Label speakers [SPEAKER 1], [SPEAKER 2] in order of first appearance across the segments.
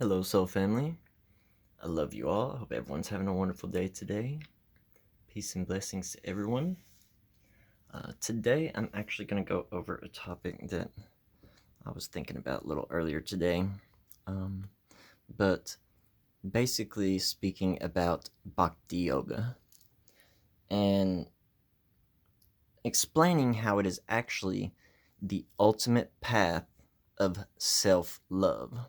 [SPEAKER 1] Hello, soul family. I love you all. I hope everyone's having a wonderful day today. Peace and blessings to everyone. Today, I'm actually going to go over a topic that I was thinking about a little earlier today. Um, but basically, speaking about Bhakti Yoga and explaining how it is actually the ultimate path of self love.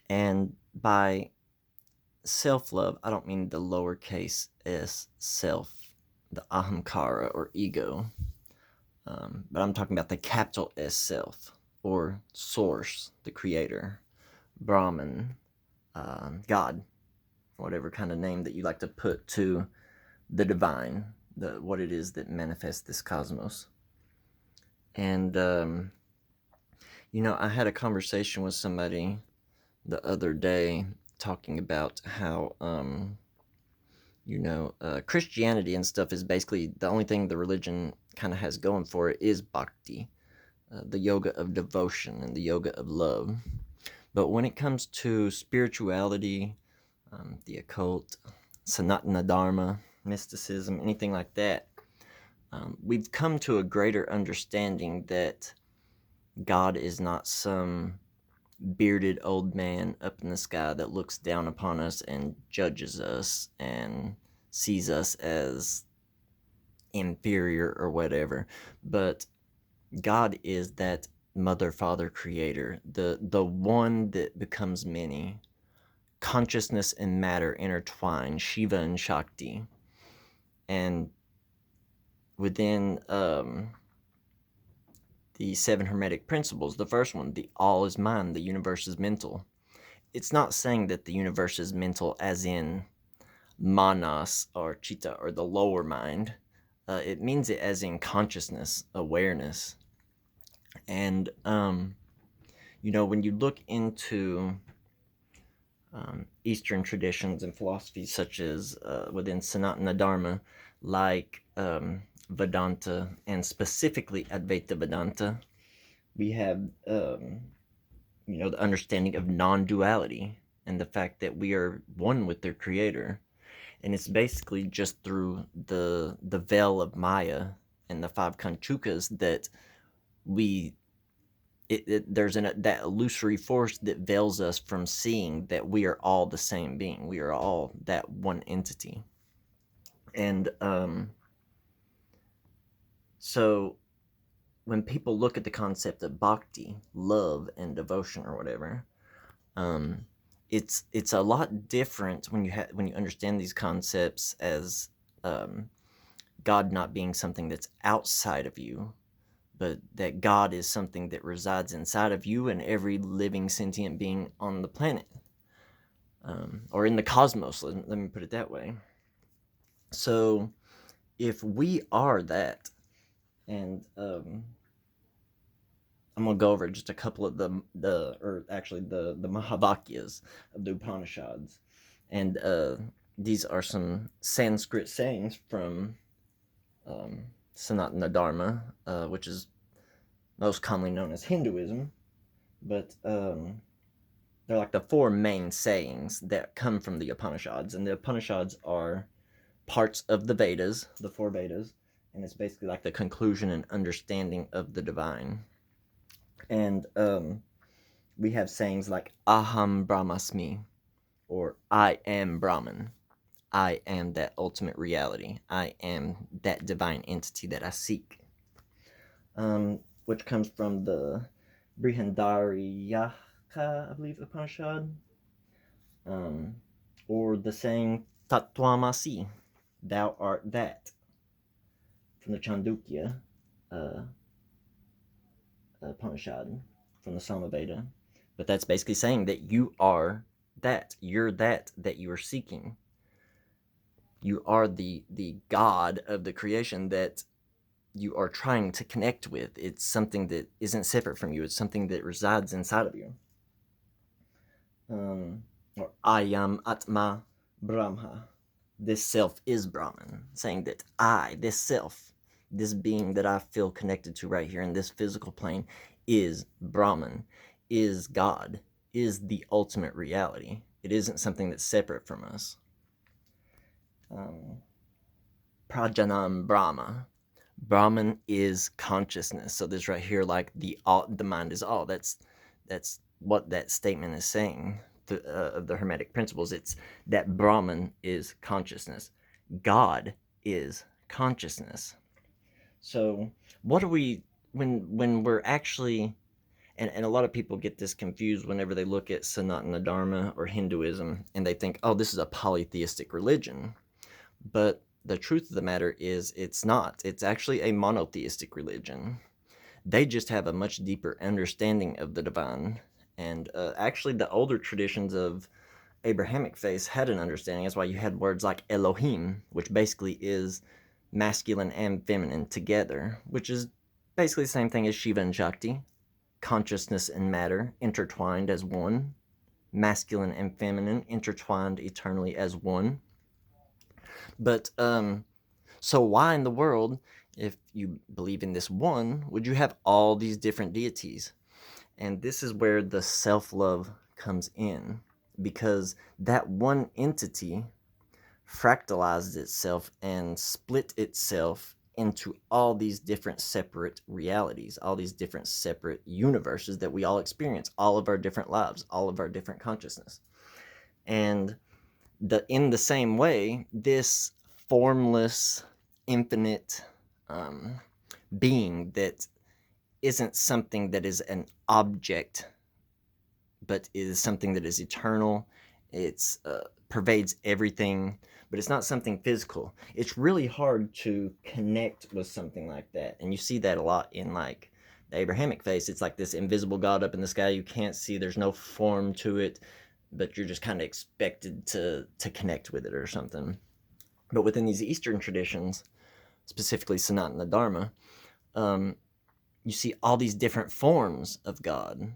[SPEAKER 1] And by self love, I don't mean the lowercase s self, the ahamkara or ego, but I'm talking about the capital S self or source, the creator, Brahman, God, whatever kind of name that you like to put to the divine, what it is that manifests this cosmos. And, I had a conversation with somebody the other day talking about how, Christianity and stuff is basically the only thing the religion kind of has going for it is bhakti, the yoga of devotion and the yoga of love. But when it comes to spirituality, the occult, Sanatana Dharma, mysticism, anything like that, we've come to a greater understanding that God is not some bearded old man up in the sky that looks down upon us and judges us and sees us as inferior or whatever, but God is that mother father creator, the one that becomes many, consciousness and matter intertwined, Shiva and Shakti. And within the seven hermetic principles, the first one, the all is mind, the universe is mental. It's not saying that the universe is mental as in manas or chitta or the lower mind. It means it as in consciousness, awareness. And, when you look into Eastern traditions and philosophies, such as within Sanatana Dharma, like Vedanta and specifically Advaita Vedanta, we have, the understanding of non duality and the fact that we are one with their creator. And it's basically just through the veil of Maya and the five Kanchukas that we there's that illusory force that veils us from seeing that we are all the same being. We are all that one entity. And so when people look at the concept of bhakti, love and devotion or whatever, um, it's a lot different when you understand these concepts as God not being something that's outside of you, but that God is something that resides inside of you and every living sentient being on the planet, or in the cosmos. Let me put it that way. So, if we are that, and I'm gonna go over just a couple of the Mahavakyas of the Upanishads, and these are some Sanskrit sayings from Sanatana Dharma, which is most commonly known as Hinduism, but they're like the four main sayings that come from the Upanishads, and the Upanishads are parts of the Vedas, the four Vedas, and it's basically like the conclusion and understanding of the divine. And we have sayings like Aham Brahmasmi, or I am Brahman. I am that ultimate reality. I am that divine entity that I seek. Which comes from the Brihadaranyaka, I believe, Upanishad, um, or the saying Tattvamasi, thou art that, from the Chandogya uh, Upanishad, from the Samaveda. But that's basically saying that you are that. You're that you are seeking. You are the God of the creation that you are trying to connect with. It's something that isn't separate from you. It's something that resides inside of you. Or Ayam Atma Brahma. This self is Brahman, saying that I, this self, this being that I feel connected to right here in this physical plane, is Brahman, is God. is the ultimate reality. It isn't something that's separate from us. Prajanam Brahma. Brahman is consciousness. So this right here, like the mind is all. That's what that statement is saying. Of the Hermetic principles, it's that Brahman is consciousness. God is consciousness. So what are we when we're actually and a lot of people get this confused whenever they look at Sanatana Dharma or Hinduism and they think, oh, this is a polytheistic religion. But the truth of the matter is it's not. It's actually a monotheistic religion. They just have a much deeper understanding of the divine. And actually, the older traditions of Abrahamic faith had an understanding. That's why you had words like Elohim, which basically is masculine and feminine together, which is basically the same thing as Shiva and Shakti, consciousness and matter intertwined as one, masculine and feminine intertwined eternally as one. But so why in the world, if you believe in this one, would you have all these different deities? And this is where the self-love comes in, because that one entity fractalized itself and split itself into all these different separate realities, all these different separate universes that we all experience, all of our different lives, all of our different consciousness. And in the same way, this formless, infinite being that isn't something that is an object, but is something that is eternal. It's pervades everything, but it's not something physical. It's really hard to connect with something like that, and you see that a lot in like the Abrahamic faith. It's like this invisible God up in the sky you can't see. There's no form to it, but you're just kind of expected to connect with it or something. But within these Eastern traditions, specifically Sanatana Dharma, you see all these different forms of God.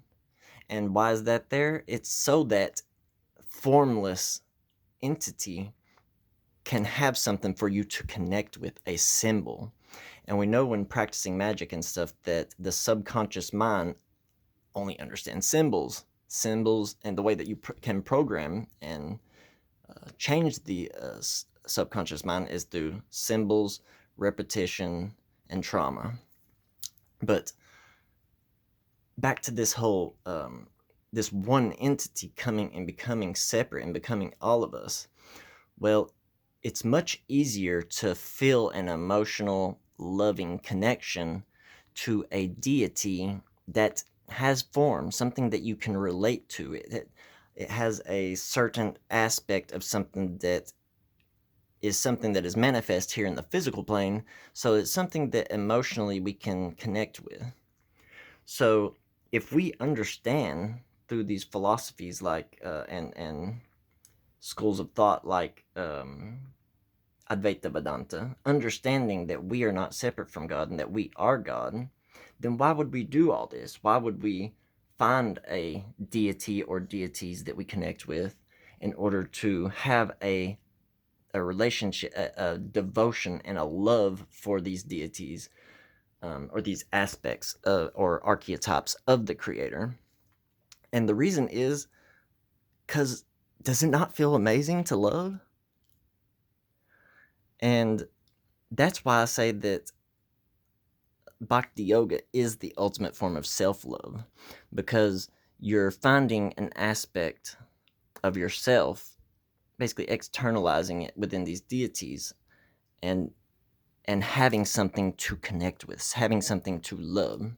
[SPEAKER 1] And why is that there? It's so that formless entity can have something for you to connect with, a symbol. And we know when practicing magic and stuff that the subconscious mind only understands symbols. Symbols, and the way that you can program and change the subconscious mind is through symbols, repetition, and trauma. But back to this whole this one entity coming and becoming separate and becoming all of us. Well, it's much easier to feel an emotional, loving connection to a deity that has form, something that you can relate to. It has a certain aspect of something that is manifest here in the physical plane, so it's something that emotionally we can connect with. So if we understand through these philosophies like and schools of thought like Advaita Vedanta, understanding that we are not separate from God and that we are God, then why would we do all this? Why would we find a deity or deities that we connect with in order to have a relationship, a devotion, and a love for these deities or these aspects or archetypes of the Creator? And the reason is because does it not feel amazing to love? And that's why I say that Bhakti Yoga is the ultimate form of self-love, because you're finding an aspect of yourself, basically externalizing it within these deities, and having something to connect with, having something to love.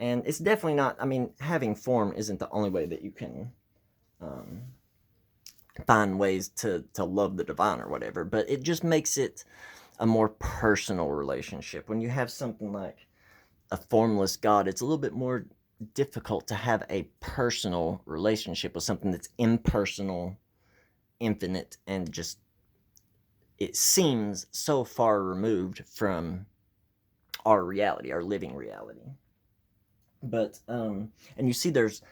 [SPEAKER 1] And it's definitely not, I mean, having form isn't the only way that you can find ways to love the divine or whatever, but it just makes it a more personal relationship. When you have something like a formless God, it's a little bit more difficult to have a personal relationship with something that's impersonal, infinite, and just it seems so far removed from our reality, our living reality. But and you see there's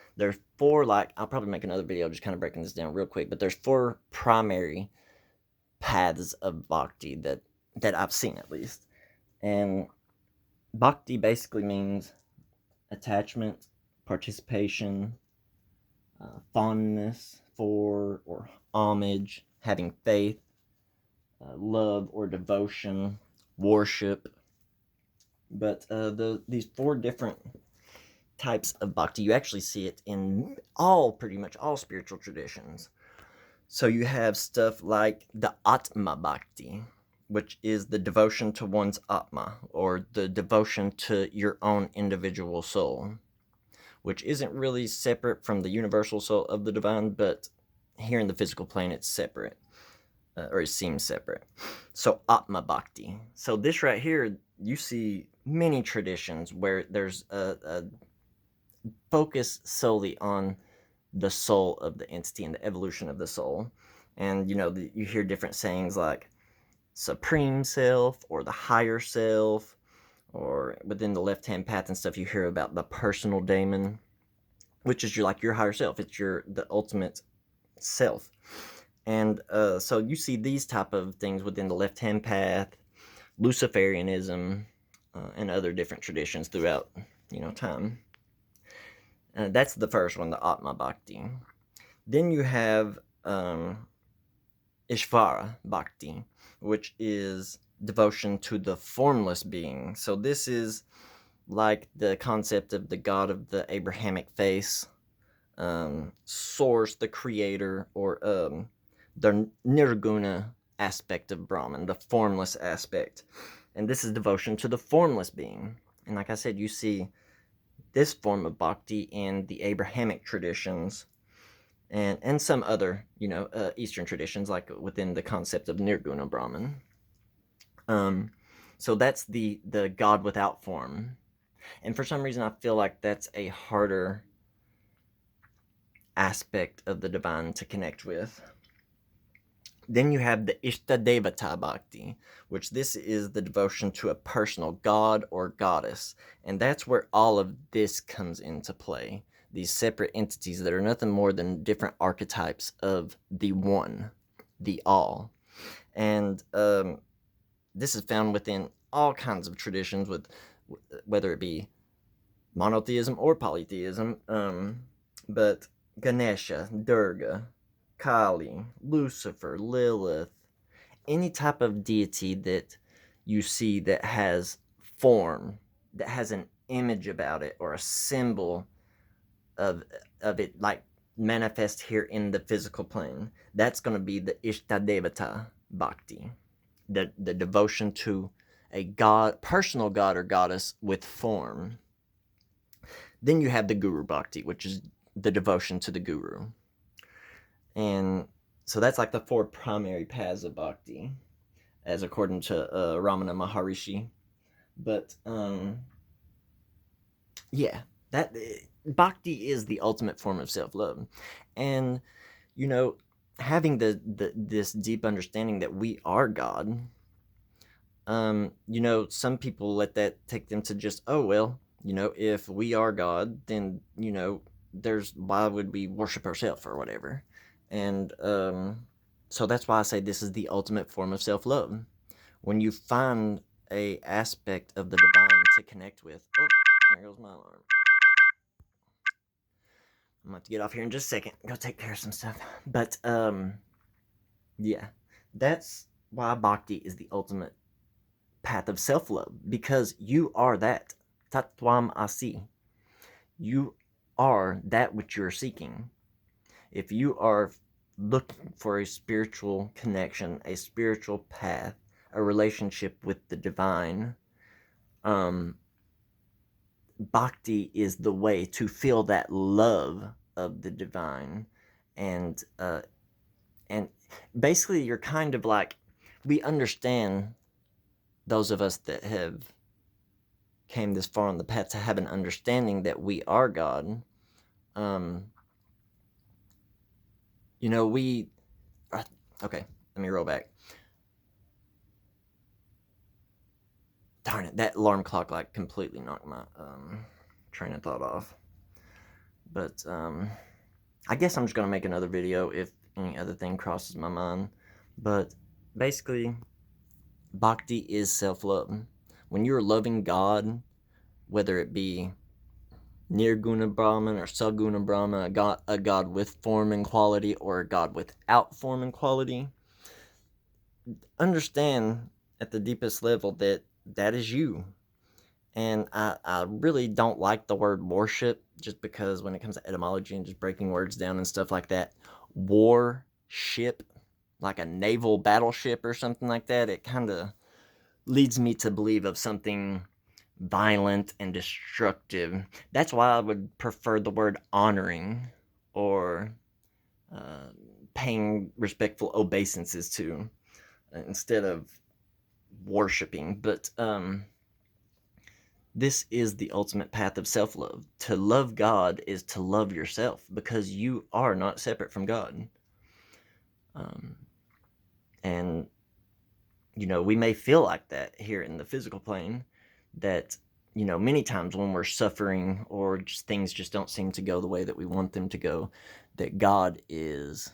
[SPEAKER 1] four, like I'll probably make another video just kind of breaking this down real quick, but there's four primary paths of bhakti that I've seen at least. And bhakti basically means attachment, participation, fondness for or homage, having faith, love or devotion, worship. But these four different types of bhakti, you actually see it in pretty much all spiritual traditions. So you have stuff like the Atma Bhakti, which is the devotion to one's Atma, or the devotion to your own individual soul, which isn't really separate from the universal soul of the divine, but here in the physical plane it's separate, or it seems separate. So Atma Bhakti. So this right here, you see many traditions where there's a focus solely on the soul of the entity and the evolution of the soul. And you hear different sayings like supreme self or the higher self, or within the left-hand path and stuff, you hear about the personal daemon, which is your higher self. It's the ultimate self. And so you see these type of things within the left-hand path, Luciferianism, and other different traditions throughout time. That's the first one, the Atma Bhakti. Then you have Ishvara Bhakti, which is devotion to the formless being. So this is like the concept of the God of the Abrahamic faith, Source, the Creator, or the Nirguna aspect of Brahman, the formless aspect. And this is devotion to the formless being. And like I said, you see this form of bhakti in the Abrahamic traditions, and some other, Eastern traditions, like within the concept of Nirguna Brahman. So that's the God without form. And for some reason, I feel like that's a harder aspect of the divine to connect with. Then you have the Ishtadevata Bhakti, which this is the devotion to a personal god or goddess. And that's where all of this comes into play. These separate entities that are nothing more than different archetypes of the one, the all. And this is found within all kinds of traditions, whether it be monotheism or polytheism. But Ganesha, Durga, Kali, Lucifer, Lilith, any type of deity that you see that has form, that has an image about it or a symbol of it, like manifest here in the physical plane, that's going to be the Ishtadevata Bhakti, the devotion to a god, personal god or goddess with form. Then you have the Guru Bhakti, which is the devotion to the guru. And so that's like the four primary paths of bhakti, as according to Ramana Maharishi. But yeah, that bhakti is the ultimate form of self-love. And having this deep understanding that we are God, some people let that take them to just, oh well, if we are God, then why would we worship ourselves or whatever. And so that's why I say this is the ultimate form of self-love. When you find a aspect of the divine to connect with. Oh, there goes my alarm. I'm about to get off here in just a second. Go take care of some stuff. But yeah, that's why bhakti is the ultimate path of self-love, because you are that. Tattvam asi. You are that which you're seeking. If you are looking for a spiritual connection, a spiritual path, a relationship with the divine, bhakti is the way to feel that love of the divine. And basically you're kind of like, we understand, those of us that have came this far on the path to have an understanding that we are God. We okay, let me roll back. Darn it, that alarm clock like completely knocked my train of thought off. But I guess I'm just gonna make another video if any other thing crosses my mind. But basically, bhakti is self-love. When you're loving God, whether it be Nirguna Brahman or Saguna Brahman, a God with form and quality or a God without form and quality. Understand at the deepest level that that is you. And I really don't like the word worship, just because when it comes to etymology and just breaking words down and stuff like that, warship, like a naval battleship or something like that, it kind of leads me to believe of something violent and destructive. That's why I would prefer the word honoring or uh, paying respectful obeisances to instead of worshiping. But this is the ultimate path of self love. To love God is to love yourself because you are not separate from God. Um, and, we may feel like that here in the physical plane, that, many times when we're suffering or just things just don't seem to go the way that we want them to go, that God is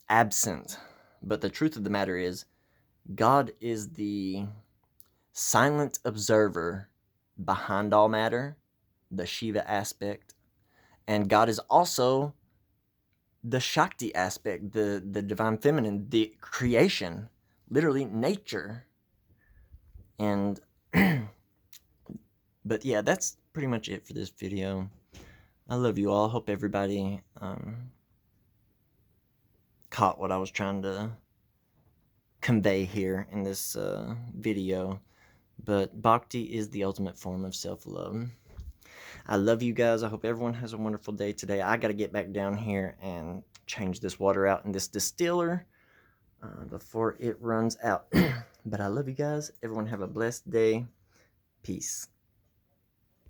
[SPEAKER 1] absent. But the truth of the matter is, God is the silent observer behind all matter, the Shiva aspect, and God is also the Shakti aspect, the divine feminine, the creation, literally nature. And but yeah, that's pretty much it for this video. I love you all. Hope everybody caught what I was trying to convey here in this video. But Bhakti is the ultimate form of self-love. I love you guys. I hope everyone has a wonderful day today. I got to get back down here and change this water out in this distiller before it runs out. But I love you guys. Everyone have a blessed day. Peace.